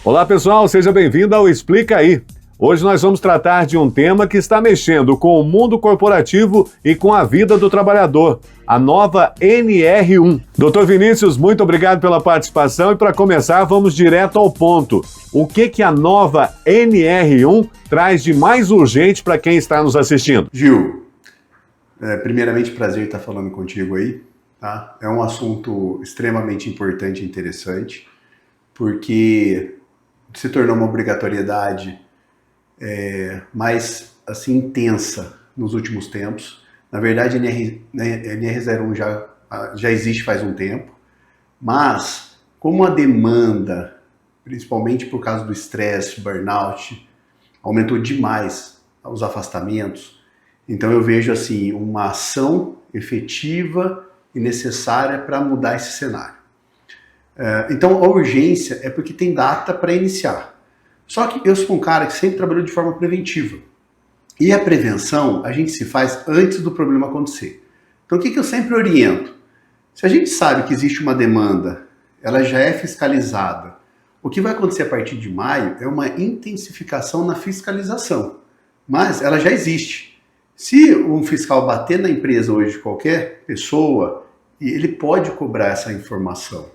Olá pessoal, seja bem-vindo ao Explica Aí. Hoje nós vamos tratar de um tema que está mexendo com o mundo corporativo e com a vida do trabalhador, a nova NR1. Dr. Vinícius, muito obrigado pela participação e para começar vamos direto ao ponto. O que a nova NR1 traz de mais urgente para quem está nos assistindo? Gil, primeiramente prazer estar falando contigo aí, tá? É um assunto extremamente importante e interessante, porque se tornou uma obrigatoriedade mais assim intensa nos últimos tempos. Na verdade, a NR01 já existe faz um tempo, mas como a demanda, principalmente por causa do estresse, burnout, aumentou demais os afastamentos, então eu vejo assim uma ação efetiva e necessária para mudar esse cenário. Então a urgência é porque tem data para iniciar. Só que eu sou um cara que sempre trabalhou de forma preventiva. E a prevenção a gente se faz antes do problema acontecer. Então o que eu sempre oriento? Se a gente sabe que existe uma demanda, ela já é fiscalizada, o que vai acontecer a partir de maio é uma intensificação na fiscalização. Mas ela já existe. Se um fiscal bater na empresa hoje, qualquer pessoa, ele pode cobrar essa informação.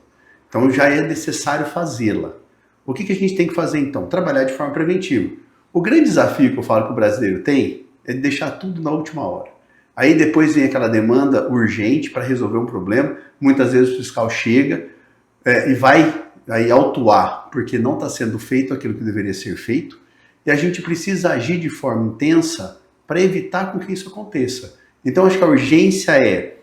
Então já é necessário fazê-la. O que a gente tem que fazer então? Trabalhar de forma preventiva. O grande desafio que eu falo que o brasileiro tem é deixar tudo na última hora. Aí depois vem aquela demanda urgente para resolver um problema. Muitas vezes o fiscal chega e vai aí autuar porque não está sendo feito aquilo que deveria ser feito. E a gente precisa agir de forma intensa para evitar com que isso aconteça. Então acho que a urgência é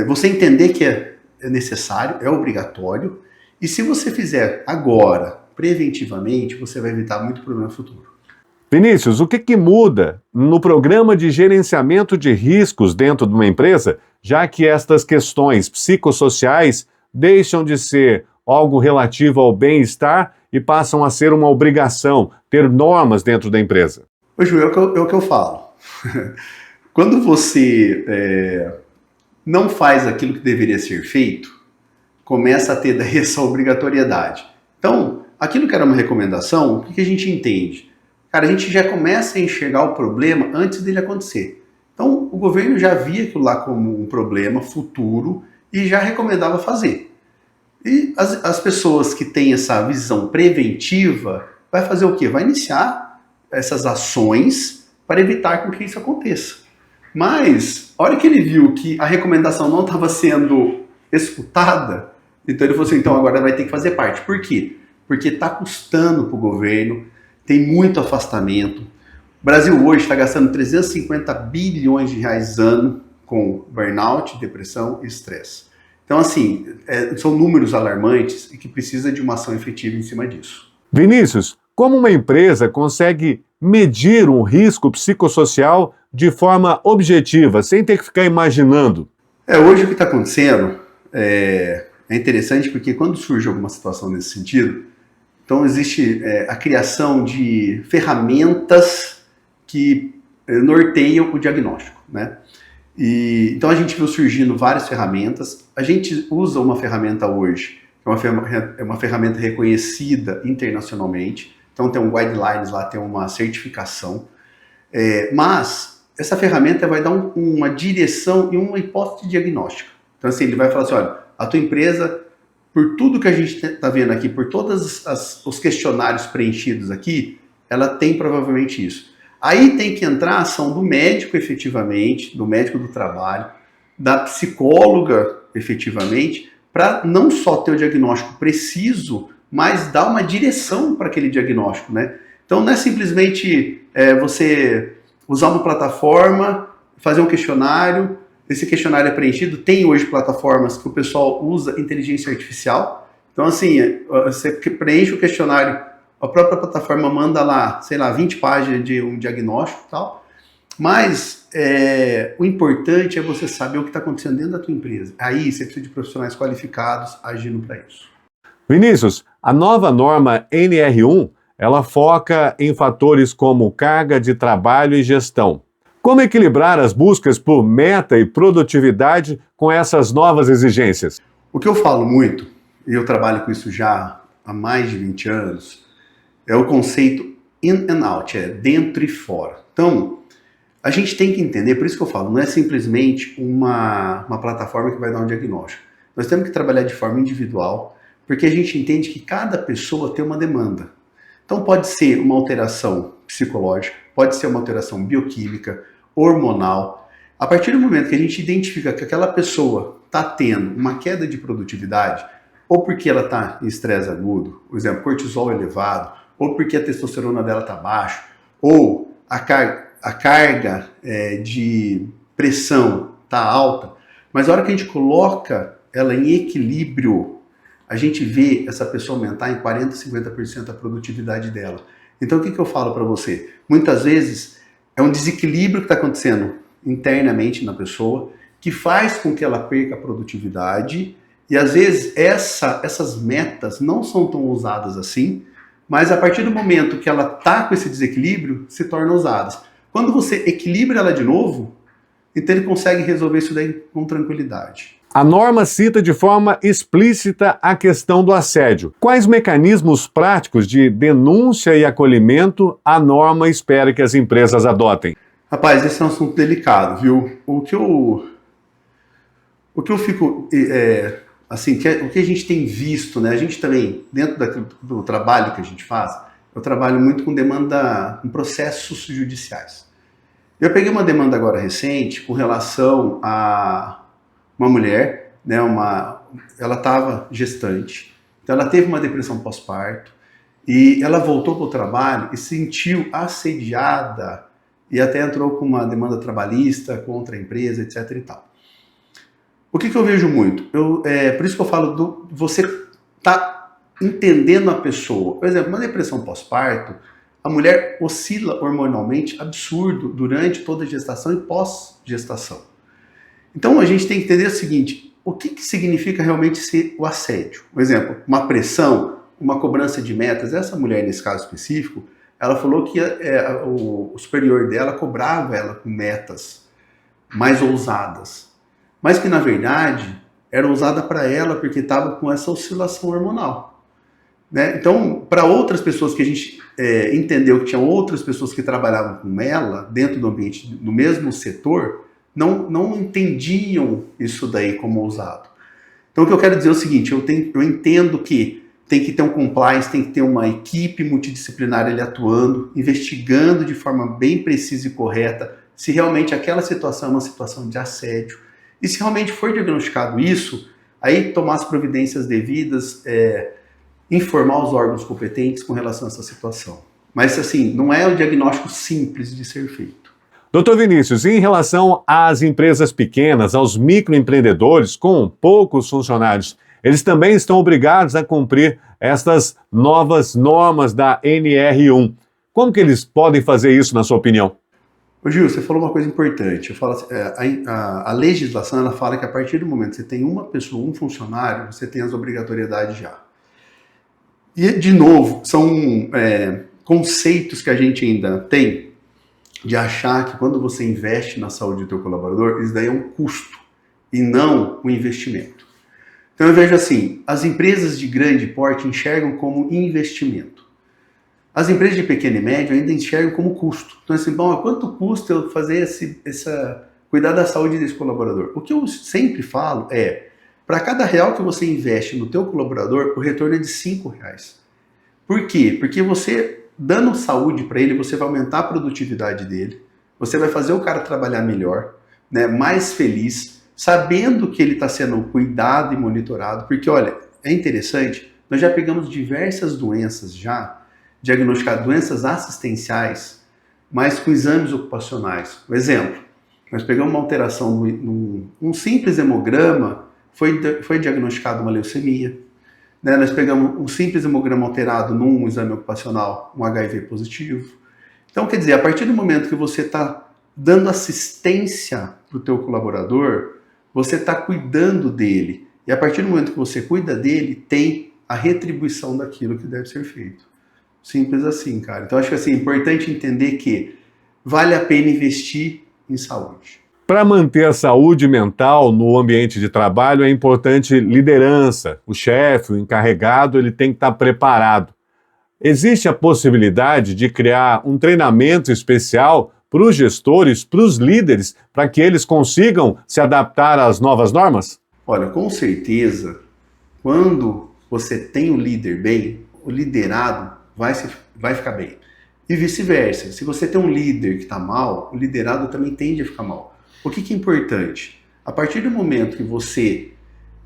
você entender que é necessário, é obrigatório. E se você fizer agora, preventivamente, você vai evitar muito problema futuro. Vinícius, o que muda no programa de gerenciamento de riscos dentro de uma empresa, já que estas questões psicossociais deixam de ser algo relativo ao bem-estar e passam a ser uma obrigação, ter normas dentro da empresa? Ô, Ju, é o que eu falo. Quando você não faz aquilo que deveria ser feito, começa a ter daí essa obrigatoriedade. Então, aquilo que era uma recomendação, o que a gente entende? Cara, a gente já começa a enxergar o problema antes dele acontecer. Então, o governo já via aquilo lá como um problema futuro e já recomendava fazer. E as pessoas que têm essa visão preventiva, vai fazer o quê? Vai iniciar essas ações para evitar com que isso aconteça. Mas, a hora que ele viu que a recomendação não estava sendo escutada, então ele falou assim, então agora vai ter que fazer parte. Por quê? Porque está custando para o governo, tem muito afastamento. O Brasil hoje está gastando 350 bilhões de reais ano com burnout, depressão e estresse. Então assim, são números alarmantes e que precisa de uma ação efetiva em cima disso. Vinícius, como uma empresa consegue medir um risco psicossocial de forma objetiva, sem ter que ficar imaginando? Hoje o que está acontecendo é interessante porque quando surge alguma situação nesse sentido, então existe a criação de ferramentas que norteiam o diagnóstico, né? Então a gente viu surgindo várias ferramentas. A gente usa uma ferramenta hoje, que é uma ferramenta reconhecida internacionalmente, então tem um guidelines lá, tem uma certificação, mas essa ferramenta vai dar uma direção e uma hipótese diagnóstica. Então assim, ele vai falar assim, olha, a tua empresa, por tudo que a gente está vendo aqui, por todos os questionários preenchidos aqui, ela tem provavelmente isso. Aí tem que entrar a ação do médico efetivamente, do médico do trabalho, da psicóloga efetivamente, para não só ter o diagnóstico preciso, mas dar uma direção para aquele diagnóstico, né? Então não é simplesmente você usar uma plataforma, fazer um questionário. Esse questionário é preenchido, tem hoje plataformas que o pessoal usa inteligência artificial. Então, assim, você preenche o questionário, a própria plataforma manda lá, sei lá, 20 páginas de um diagnóstico e tal. Mas o importante é você saber o que está acontecendo dentro da tua empresa. Aí você precisa de profissionais qualificados agindo para isso. Vinícius, a nova norma NR1, ela foca em fatores como carga de trabalho e gestão. Como equilibrar as buscas por meta e produtividade com essas novas exigências? O que eu falo muito, e eu trabalho com isso já há mais de 20 anos é o conceito in and out, é dentro e fora. Então, a gente tem que entender, por isso que eu falo, não é simplesmente uma plataforma que vai dar um diagnóstico. Nós temos que trabalhar de forma individual, porque a gente entende que cada pessoa tem uma demanda. Então pode ser uma alteração psicológica, pode ser uma alteração bioquímica, hormonal. A partir do momento que a gente identifica que aquela pessoa está tendo uma queda de produtividade, ou porque ela está em estresse agudo, por exemplo, cortisol elevado, ou porque a testosterona dela está baixa, ou a carga de pressão está alta, mas a hora que a gente coloca ela em equilíbrio, a gente vê essa pessoa aumentar em 40%, 50% a produtividade dela. Então o que eu falo para você? Muitas vezes é um desequilíbrio que está acontecendo internamente na pessoa, que faz com que ela perca a produtividade, e às vezes essas metas não são tão ousadas assim, mas a partir do momento que ela está com esse desequilíbrio, se tornam ousadas. Quando você equilibra ela de novo, então ele consegue resolver isso daí com tranquilidade. A norma cita de forma explícita a questão do assédio. Quais mecanismos práticos de denúncia e acolhimento a norma espera que as empresas adotem? Rapaz, esse é um assunto delicado, viu? O que eu fico, assim, o que a gente tem visto, né? A gente também, dentro do trabalho que a gente faz, eu trabalho muito com demanda, com processos judiciais. Eu peguei uma demanda agora recente com relação a uma mulher, né? Ela estava gestante, então ela teve uma depressão pós-parto e ela voltou para o trabalho e se sentiu assediada e até entrou com uma demanda trabalhista contra a empresa, etc. e tal. O que eu vejo muito? Por isso que eu falo você tá entendendo a pessoa. Por exemplo, uma depressão pós-parto, a mulher oscila hormonalmente absurdo durante toda a gestação e pós-gestação. Então a gente tem que entender o seguinte, o que significa realmente ser o assédio? Por exemplo, uma pressão, uma cobrança de metas. Essa mulher, nesse caso específico, ela falou que o superior dela cobrava ela com metas mais ousadas, mas que na verdade era ousada para ela porque estava com essa oscilação hormonal, né? Então, para outras pessoas que a gente entendeu que tinham outras pessoas que trabalhavam com ela dentro do ambiente, no mesmo setor, não entendiam isso daí como ousado. Então o que eu quero dizer é o seguinte, eu entendo que tem que ter um compliance, tem que ter uma equipe multidisciplinar ali atuando, investigando de forma bem precisa e correta se realmente aquela situação é uma situação de assédio. E se realmente for diagnosticado isso, aí tomar as providências devidas, informar os órgãos competentes com relação a essa situação. Mas assim, não é um diagnóstico simples de ser feito. Doutor Vinícius, em relação às empresas pequenas, aos microempreendedores com poucos funcionários, eles também estão obrigados a cumprir estas novas normas da NR1. Como que eles podem fazer isso, na sua opinião? Ô Gil, você falou uma coisa importante. Eu falo assim, a legislação ela fala que a partir do momento que você tem uma pessoa, um funcionário, você tem as obrigatoriedades já. E, de novo, são conceitos que a gente ainda tem de achar que quando você investe na saúde do teu colaborador, isso daí é um custo e não um investimento. Então eu vejo assim, as empresas de grande porte enxergam como investimento. As empresas de pequeno e médio ainda enxergam como custo. Então assim, bom, quanto custa eu fazer cuidar da saúde desse colaborador? O que eu sempre falo é, para cada real que você investe no teu colaborador, o retorno é de R$5. Por quê? Porque você dando saúde para ele, você vai aumentar a produtividade dele, você vai fazer o cara trabalhar melhor, né, mais feliz, sabendo que ele está sendo cuidado e monitorado, porque olha, é interessante, nós já pegamos diversas doenças diagnosticadas, doenças assistenciais, mas com exames ocupacionais. Por exemplo, nós pegamos uma alteração num simples hemograma, foi diagnosticada uma leucemia. Né, nós pegamos um simples hemograma alterado num exame ocupacional, um HIV positivo. Então, quer dizer, a partir do momento que você está dando assistência para o teu colaborador, você está cuidando dele. E a partir do momento que você cuida dele, tem a retribuição daquilo que deve ser feito. Simples assim, cara. Então, acho que assim, é importante entender que vale a pena investir em saúde. Para manter a saúde mental no ambiente de trabalho é importante liderança. O chefe, o encarregado, ele tem que estar preparado. Existe a possibilidade de criar um treinamento especial para os gestores, para os líderes, para que eles consigam se adaptar às novas normas? Olha, com certeza, quando você tem o líder bem, o liderado vai ficar bem. E vice-versa. Se você tem um líder que está mal, o liderado também tende a ficar mal. O que é importante? A partir do momento que você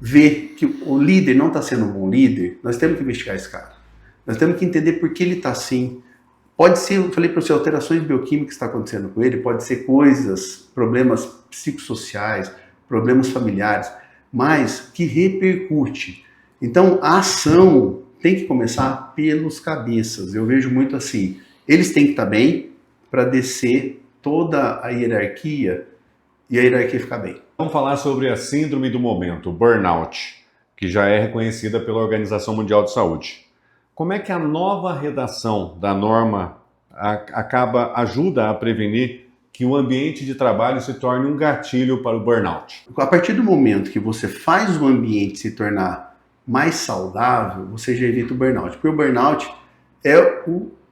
vê que o líder não está sendo um bom líder, nós temos que investigar esse cara. Nós temos que entender por que ele está assim. Pode ser, eu falei para você, alterações bioquímicas que estão acontecendo com ele, pode ser coisas, problemas psicossociais, problemas familiares, mas que repercute. Então, a ação tem que começar pelos cabeças. Eu vejo muito assim, eles têm que estar bem para descer toda a hierarquia e a hierarquia ficar bem. Vamos falar sobre a síndrome do momento, o burnout, que já é reconhecida pela Organização Mundial de Saúde. Como é que a nova redação da norma ajuda a prevenir que o ambiente de trabalho se torne um gatilho para o burnout? A partir do momento que você faz o ambiente se tornar mais saudável, você já evita o burnout. Porque o burnout é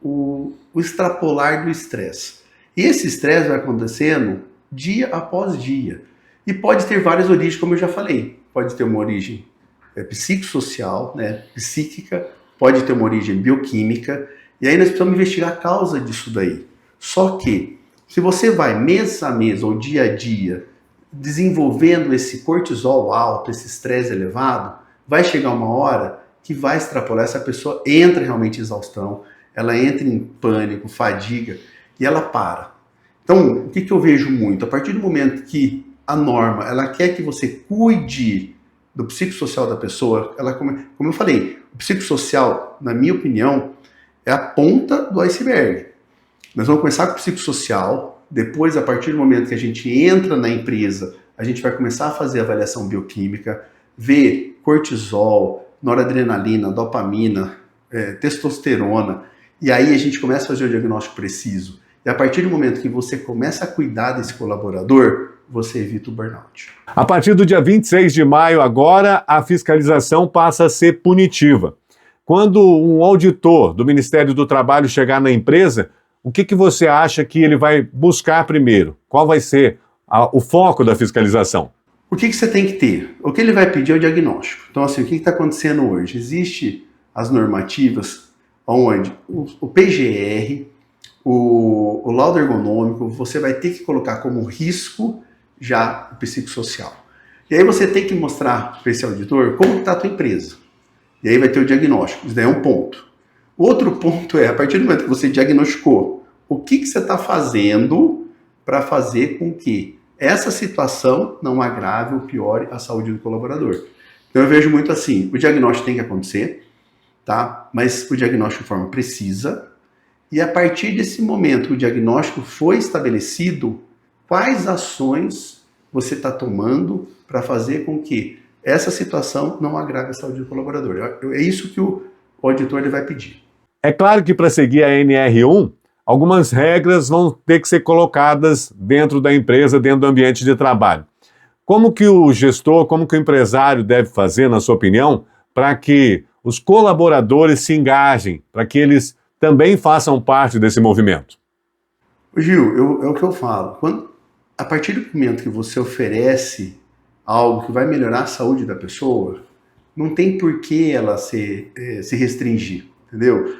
o extrapolar do estresse. E esse estresse vai acontecendo dia após dia. E pode ter várias origens, como eu já falei. Pode ter uma origem psicossocial, né, psíquica, pode ter uma origem bioquímica, e aí nós precisamos investigar a causa disso daí. Só que, se você vai mês a mês ou dia a dia desenvolvendo esse cortisol alto, esse estresse elevado, vai chegar uma hora que vai extrapolar, essa pessoa entra realmente em exaustão, ela entra em pânico, fadiga, e ela para. Então, o que eu vejo muito? A partir do momento que a norma, ela quer que você cuide do psicossocial da pessoa, ela, como eu falei, o psicossocial, na minha opinião, é a ponta do iceberg. Nós vamos começar com o psicossocial, depois, a partir do momento que a gente entra na empresa, a gente vai começar a fazer avaliação bioquímica, ver cortisol, noradrenalina, dopamina, testosterona, e aí a gente começa a fazer o diagnóstico preciso. E a partir do momento que você começa a cuidar desse colaborador, você evita o burnout. A partir do dia 26 de maio agora, a fiscalização passa a ser punitiva. Quando um auditor do Ministério do Trabalho chegar na empresa, o que você acha que ele vai buscar primeiro? Qual vai ser o foco da fiscalização? O que você tem que ter? O que ele vai pedir é o diagnóstico. Então, assim, o que está acontecendo hoje? Existem as normativas onde o PGR, o laudo ergonômico, você vai ter que colocar como risco já o psicossocial. E aí você tem que mostrar para esse auditor como está a tua empresa. E aí vai ter o diagnóstico. Isso daí é um ponto. O outro ponto é, a partir do momento que você diagnosticou, o que você está fazendo para fazer com que essa situação não agrave ou piore a saúde do colaborador. Então eu vejo muito assim, o diagnóstico tem que acontecer, tá? Mas o diagnóstico de forma precisa, e a partir desse momento que o diagnóstico foi estabelecido, quais ações você está tomando para fazer com que essa situação não agrave a saúde do colaborador. É isso que o auditor ele vai pedir. É claro que para seguir a NR1, algumas regras vão ter que ser colocadas dentro da empresa, dentro do ambiente de trabalho. Como que o gestor, como que o empresário deve fazer, na sua opinião, para que os colaboradores se engajem, para que eles também façam parte desse movimento? Gil, é o que eu falo. A partir do momento que você oferece algo que vai melhorar a saúde da pessoa, não tem por que ela se restringir, entendeu?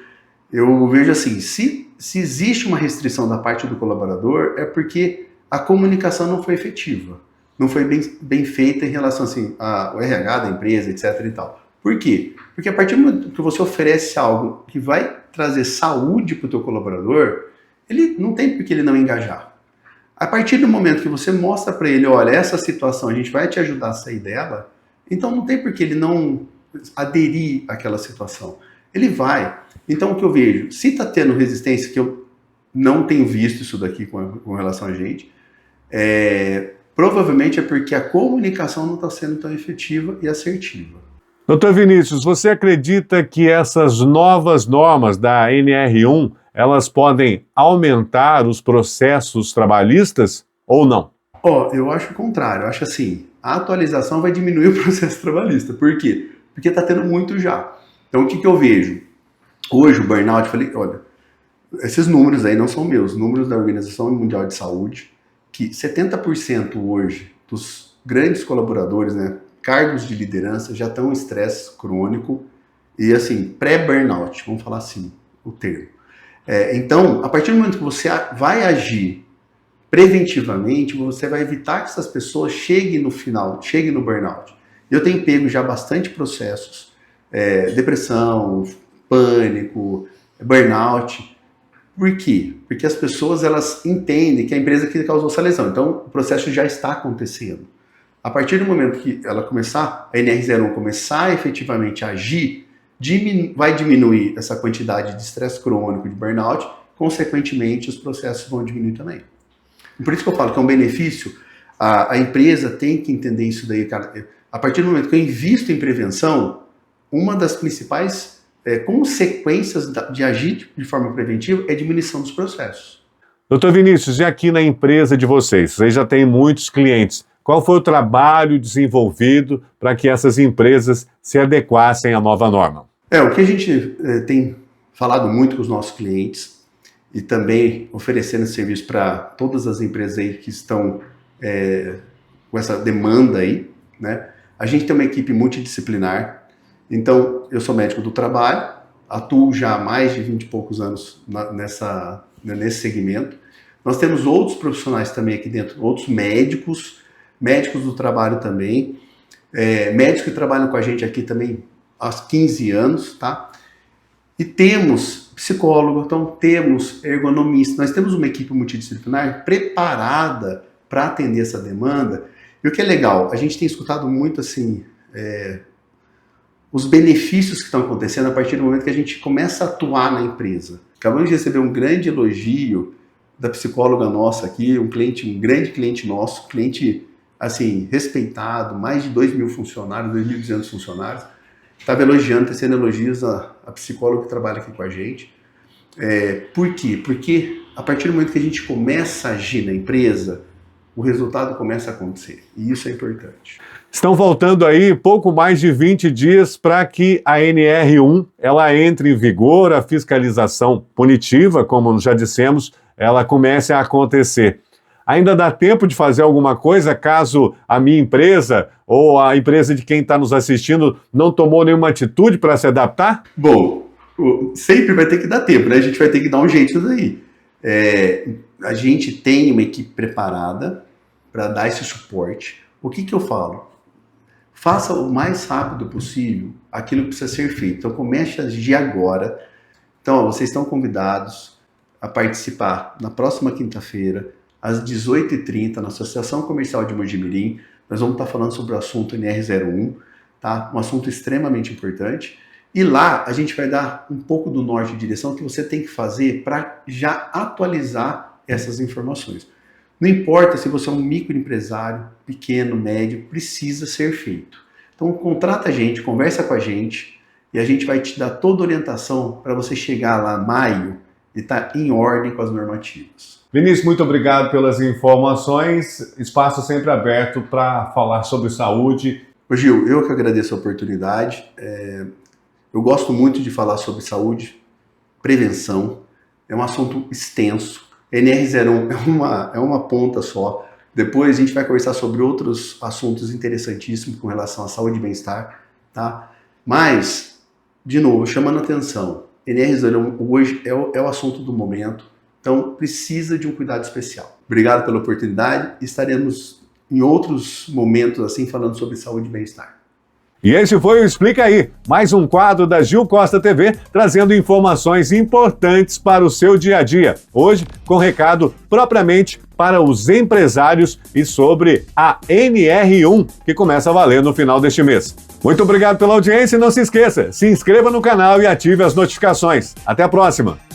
Eu vejo assim, se existe uma restrição da parte do colaborador, é porque a comunicação não foi efetiva, não foi bem feita em relação assim, ao RH da empresa, etc. e tal. Por quê? Porque a partir do momento que você oferece algo que vai trazer saúde para o teu colaborador, ele não tem por que ele não engajar. A partir do momento que você mostra para ele, olha, essa situação a gente vai te ajudar a sair dela, então não tem por que ele não aderir àquela situação. Ele vai. Então o que eu vejo, se está tendo resistência, que eu não tenho visto isso daqui com relação a gente, provavelmente é porque a comunicação não está sendo tão efetiva e assertiva. Doutor Vinícius, você acredita que essas novas normas da NR1, elas podem aumentar os processos trabalhistas ou não? Eu acho o contrário. Eu acho assim, a atualização vai diminuir o processo trabalhista. Por quê? Porque está tendo muito já. Então, o que eu vejo? Hoje, o burnout, eu falei, olha, esses números aí não são meus, números da Organização Mundial de Saúde, que 70% hoje dos grandes colaboradores, né, cargos de liderança, já estão em estresse crônico e, assim, pré-burnout, vamos falar assim, o termo. Então, a partir do momento que você vai agir preventivamente, você vai evitar que essas pessoas cheguem no final, cheguem no burnout. Eu tenho pego já bastante processos, depressão, pânico, burnout. Por quê? Porque as pessoas elas entendem que a empresa que causou essa lesão. Então, o processo já está acontecendo. A partir do momento que ela começar, a NR01 começar efetivamente a agir, vai diminuir essa quantidade de estresse crônico, de burnout, consequentemente os processos vão diminuir também. Por isso que eu falo que é um benefício, a empresa tem que entender isso daí, cara. A partir do momento que eu invisto em prevenção, uma das principais consequências de agir de forma preventiva é a diminuição dos processos. Doutor Vinícius, e aqui na empresa de vocês já tem muitos clientes. Qual foi o trabalho desenvolvido para que essas empresas se adequassem à nova norma? O que a gente tem falado muito com os nossos clientes e também oferecendo esse serviço para todas as empresas aí que estão com essa demanda aí, né? A gente tem uma equipe multidisciplinar. Então, eu sou médico do trabalho, atuo já há mais de 20 e poucos anos nesse segmento. Nós temos outros profissionais também aqui dentro, outros médicos do trabalho também, médicos que trabalham com a gente aqui também há 15 anos, tá? E temos psicólogo, então temos ergonomista, nós temos uma equipe multidisciplinar preparada para atender essa demanda. E o que é legal, a gente tem escutado muito assim, os benefícios que estão acontecendo a partir do momento que a gente começa a atuar na empresa. Acabamos de receber um grande elogio da psicóloga nossa aqui, um grande cliente nosso, cliente assim, respeitado, mais de 2.000 funcionários, 2.200 funcionários, estava elogiando, tecendo elogios a psicóloga que trabalha aqui com a gente. Por quê? Porque a partir do momento que a gente começa a agir na empresa, o resultado começa a acontecer, e isso é importante. Estão faltando aí pouco mais de 20 dias para que a NR1 ela entre em vigor, a fiscalização punitiva, como já dissemos, ela comece a acontecer. Ainda dá tempo de fazer alguma coisa caso a minha empresa ou a empresa de quem está nos assistindo não tomou nenhuma atitude para se adaptar? Bom, sempre vai ter que dar tempo, né? A gente vai ter que dar um jeito daí. A gente tem uma equipe preparada para dar esse suporte. O que eu falo? Faça o mais rápido possível aquilo que precisa ser feito. Então comece a agir agora. Então, vocês estão convidados a participar na próxima quinta-feira, às 18h30, na Associação Comercial de Mojimirim. Nós vamos estar falando sobre o assunto NR01, tá? Um assunto extremamente importante. E lá a gente vai dar um pouco do norte de direção que você tem que fazer para já atualizar essas informações. Não importa se você é um microempresário, pequeno, médio, precisa ser feito. Então contrata a gente, conversa com a gente e a gente vai te dar toda a orientação para você chegar lá em maio e estar em ordem com as normativas. Vinícius, muito obrigado pelas informações. Espaço sempre aberto para falar sobre saúde. Ô Gil, eu que agradeço a oportunidade. Eu gosto muito de falar sobre saúde, prevenção. É um assunto extenso. NR01 é uma ponta só. Depois a gente vai conversar sobre outros assuntos interessantíssimos com relação à saúde e bem-estar, tá? Mas, de novo, chamando a atenção, NR01 hoje é o assunto do momento. Então, precisa de um cuidado especial. Obrigado pela oportunidade. Estaremos em outros momentos assim falando sobre saúde e bem-estar. E esse foi o Explica Aí, mais um quadro da Gil Costa TV, trazendo informações importantes para o seu dia a dia. Hoje, com recado propriamente para os empresários e sobre a NR1, que começa a valer no final deste mês. Muito obrigado pela audiência e não se esqueça, se inscreva no canal e ative as notificações. Até a próxima!